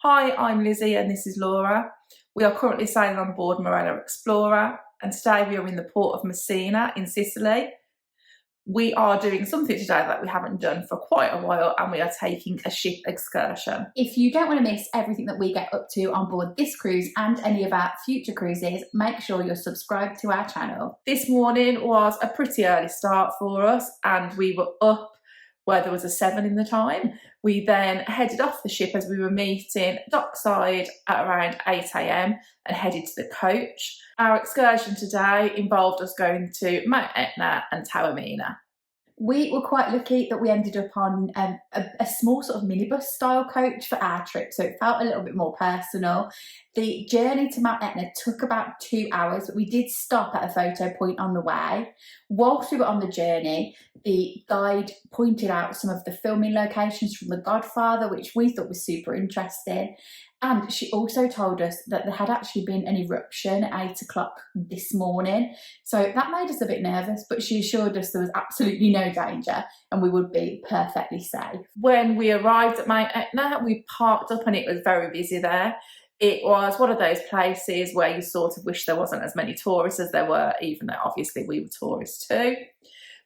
Hi, I'm Lizzie and this is Laura. We are currently sailing on board Marella Explorer and today we are in the port of Messina in Sicily. We are doing something today that we haven't done for quite a while and we are taking a ship excursion. If you don't want to miss everything that we get up to on board this cruise and any of our future cruises, make sure you're subscribed to our channel. This morning was a pretty early start for us and we were up where there was a 7 in the time. We then headed off the ship as we were meeting dockside at around 8 AM and headed to the coach. Our excursion today involved us going to Mount Etna and Toarmina. We were quite lucky that we ended up on a small sort of minibus style coach for our trip, so it felt a little bit more personal. The journey to Mount Etna took about 2 hours, but we did stop at a photo point on the way. Whilst we were on the journey, the guide pointed out some of the filming locations from The Godfather, which we thought was super interesting. And she also told us that there had actually been an eruption at 8 o'clock this morning. So that made us a bit nervous, but she assured us there was absolutely no danger and we would be perfectly safe. When we arrived at Mount Etna, we parked up and it was very busy there. It was one of those places where you sort of wish there wasn't as many tourists as there were, even though obviously we were tourists too.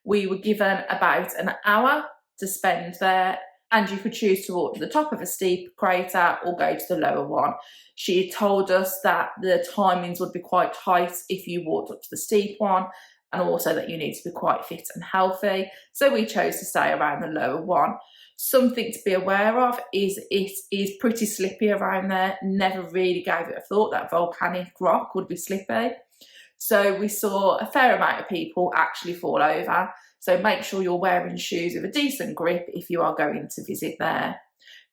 We were given about an hour to spend there, and you could choose to walk to the top of a steep crater or go to the lower one. She told us that the timings would be quite tight if you walked up to the steep one, and also that you need to be quite fit and healthy. So we chose to stay around the lower one. Something to be aware of is it is pretty slippy around there. Never really gave it a thought that volcanic rock would be slippy. So we saw a fair amount of people actually fall over. So make sure you're wearing shoes with a decent grip if you are going to visit there.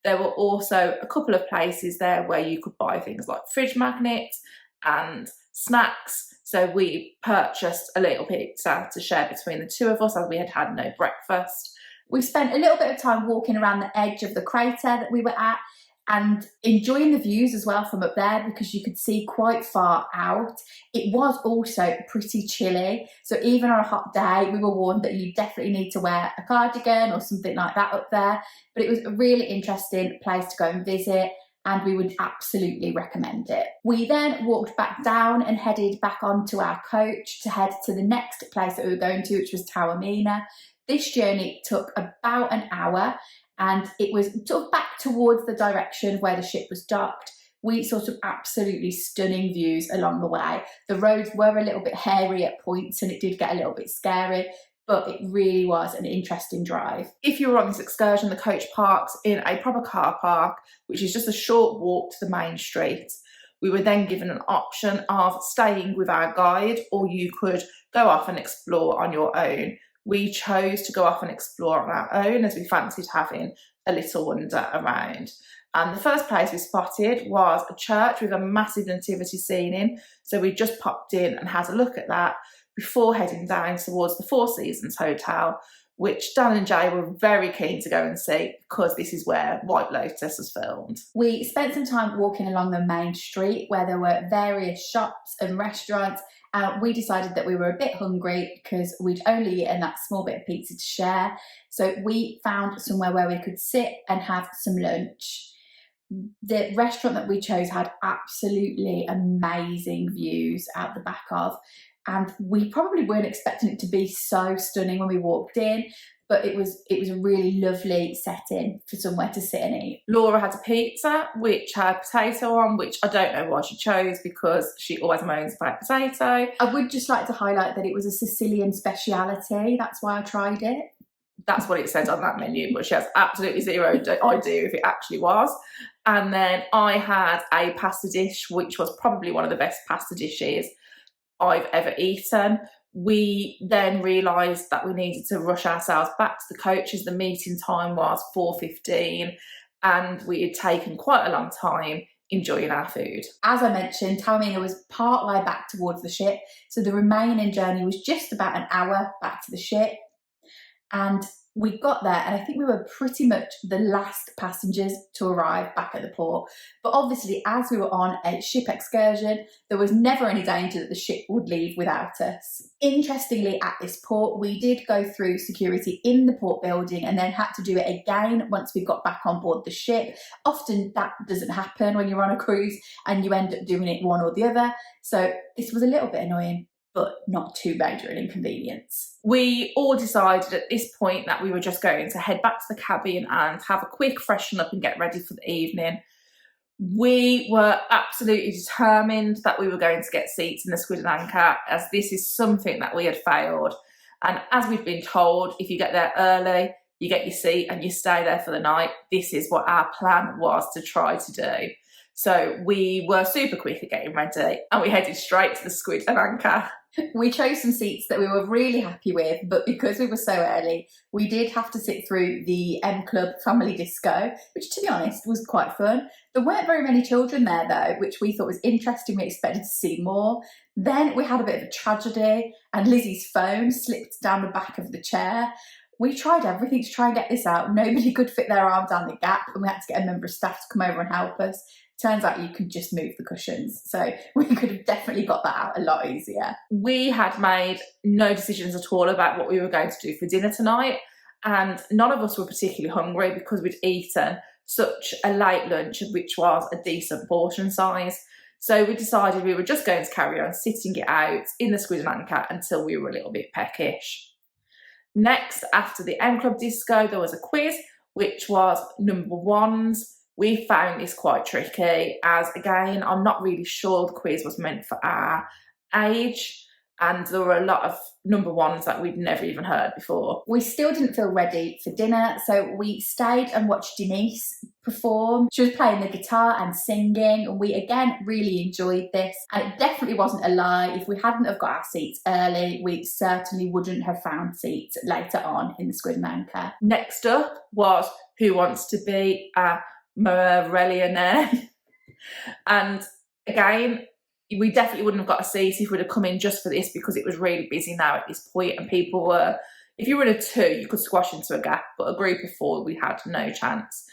There were also a couple of places there where you could buy things like fridge magnets and snacks. So we purchased a little pizza to share between the two of us as we had had no breakfast. We spent a little bit of time walking around the edge of the crater that we were at and enjoying the views as well from up there because you could see quite far out. It was also pretty chilly, so even on a hot day we were warned that you definitely need to wear a cardigan or something like that up there, but it was a really interesting place to go and visit and we would absolutely recommend it. We then walked back down and headed back onto our coach to head to the next place that we were going to, which was Toarmina. This journey took about an hour and it was sort of back towards the direction where the ship was docked. We saw some absolutely stunning views along the way. The roads were a little bit hairy at points and it did get a little bit scary, but it really was an interesting drive. If you were on this excursion, the coach parks in a proper car park, which is just a short walk to the main street. We were then given an option of staying with our guide, or you could go off and explore on your own. We chose to go off and explore on our own as we fancied having a little wander around. And the first place we spotted was a church with a massive nativity scene in. So we just popped in and had a look at that before heading down towards the Four Seasons Hotel, which Dan and Jay were very keen to go and see because this is where White Lotus was filmed. We spent some time walking along the main street where there were various shops and restaurants. We decided that we were a bit hungry because we'd only eaten that small bit of pizza to share. So we found somewhere where we could sit and have some lunch. The restaurant that we chose had absolutely amazing views out the back of, and we probably weren't expecting it to be so stunning when we walked in, but it was a really lovely setting for somewhere to sit and eat. Laura had a pizza which had potato on, which I don't know why she chose because she always moans about potato. I would just like to highlight that it was a Sicilian speciality. That's why I tried it. That's what it said on that menu, but she has absolutely zero idea if it actually was. And then I had a pasta dish, which was probably one of the best pasta dishes I've ever eaten. We then realised that we needed to rush ourselves back to the coach as the meeting time was 4:15 and we had taken quite a long time enjoying our food. As I mentioned, Toarmina was part way back towards the ship, so the remaining journey was just about an hour back to the ship. And We got there and I think we were pretty much the last passengers to arrive back at the port. But obviously, as we were on a ship excursion, there was never any danger that the ship would leave without us. Interestingly, at this port, we did go through security in the port building and then had to do it again once we got back on board the ship. Often that doesn't happen when you're on a cruise and you end up doing it one or the other. So this was a little bit annoying, but not too major an inconvenience. We all decided at this point that we were just going to head back to the cabin and have a quick freshen up and get ready for the evening. We were absolutely determined that we were going to get seats in the Squid Anchor, as this is something that we had failed. And as we've been told, if you get there early, you get your seat and you stay there for the night. This is what our plan was to try to do. So we were super quick at getting ready and we headed straight to the Squid Anchor. We chose some seats that we were really happy with, but because we were so early, we did have to sit through the M Club family disco, which to be honest was quite fun. There weren't very many children there though, which we thought was interesting. We expected to see more. Then we had a bit of a tragedy and Lizzie's phone slipped down the back of the chair. We tried everything to try and get this out. Nobody could fit their arm down the gap and we had to get a member of staff to come over and help us. Turns out you could just move the cushions. So we could have definitely got that out a lot easier. We had made no decisions at all about what we were going to do for dinner tonight. And none of us were particularly hungry because we'd eaten such a late lunch, which was a decent portion size. So we decided we were just going to carry on sitting it out in the Squid Anchor until we were a little bit peckish. Next, after the M Club disco, there was a quiz, which was number ones. We found this quite tricky as, again, I'm not really sure the quiz was meant for our age and there were a lot of number ones that we'd never even heard before. We still didn't feel ready for dinner, so we stayed and watched Denise perform. She was playing the guitar and singing, and we again really enjoyed this. And it definitely wasn't a lie. If we hadn't have got our seats early, we certainly wouldn't have found seats later on in the Squid Anchor. Next up was Who Wants to Be a Marella? And again, we definitely wouldn't have got a seat if we'd have come in just for this because it was really busy now at this point and people were, if you were in a two, you could squash into a gap, but a group of four, we had no chance.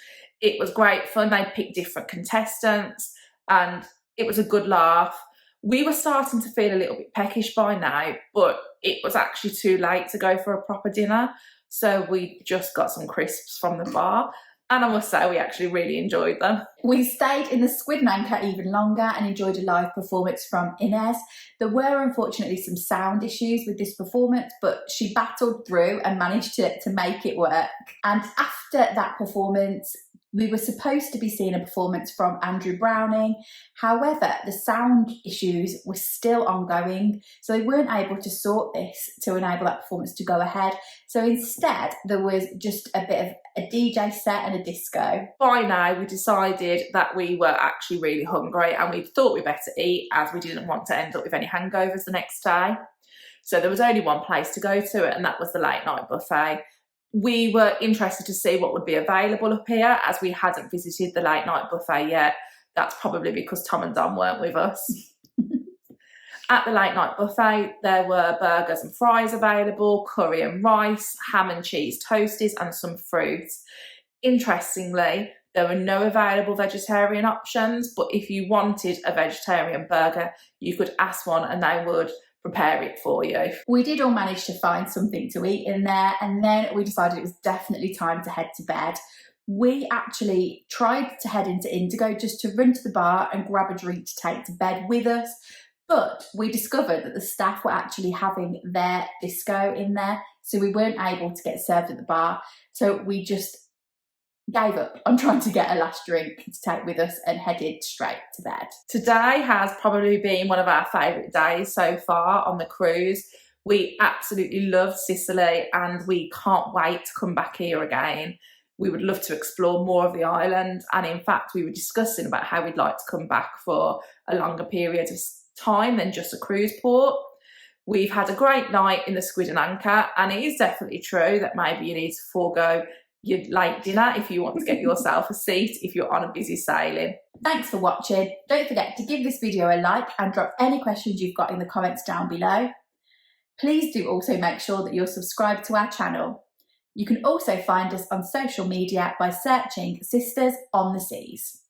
It was great fun. They picked different contestants and it was a good laugh. We were starting to feel a little bit peckish by now, but it was actually too late to go for a proper dinner. So we just got some crisps from the bar. And I must say, we actually really enjoyed them. We stayed in the Squid Anchor even longer and enjoyed a live performance from Inez. There were unfortunately some sound issues with this performance, but she battled through and managed to make it work. And after that performance, we were supposed to be seeing a performance from Andrew Browning. However, the sound issues were still ongoing, so they weren't able to sort this to enable that performance to go ahead. So instead, there was just a bit of a DJ set and a disco. By now, we decided that we were actually really hungry and we thought we'd better eat as we didn't want to end up with any hangovers the next day. So there was only one place to go to, and that was the late night buffet. We were interested to see what would be available up here as we hadn't visited the late night buffet yet. That's probably because Tom and Dom weren't with us. At the late night buffet, there were burgers and fries available, curry and rice, ham and cheese toasties and some fruit. Interestingly, there were no available vegetarian options, but if you wanted a vegetarian burger, you could ask one and they would prepare it for you. We did all manage to find something to eat in there, and then we decided it was definitely time to head to bed. We actually tried to head into Indigo just to run to the bar and grab a drink to take to bed with us, but we discovered that the staff were actually having their disco in there, so we weren't able to get served at the bar. So we just gave up on trying to get a last drink to take with us and headed straight to bed. Today has probably been one of our favourite days so far on the cruise. We absolutely loved Sicily and we can't wait to come back here again. We would love to explore more of the island, and in fact we were discussing about how we'd like to come back for a longer period of time than just a cruise port. We've had a great night in the Squid Anchor, and it is definitely true that maybe you need to forego your late dinner if you want to get yourself a seat if you're on a busy sailing. Thanks for watching. Don't forget to give this video a like and drop any questions you've got in the comments down below. Please do also make sure that you're subscribed to our channel. You can also find us on social media by searching Sisters on the Seas.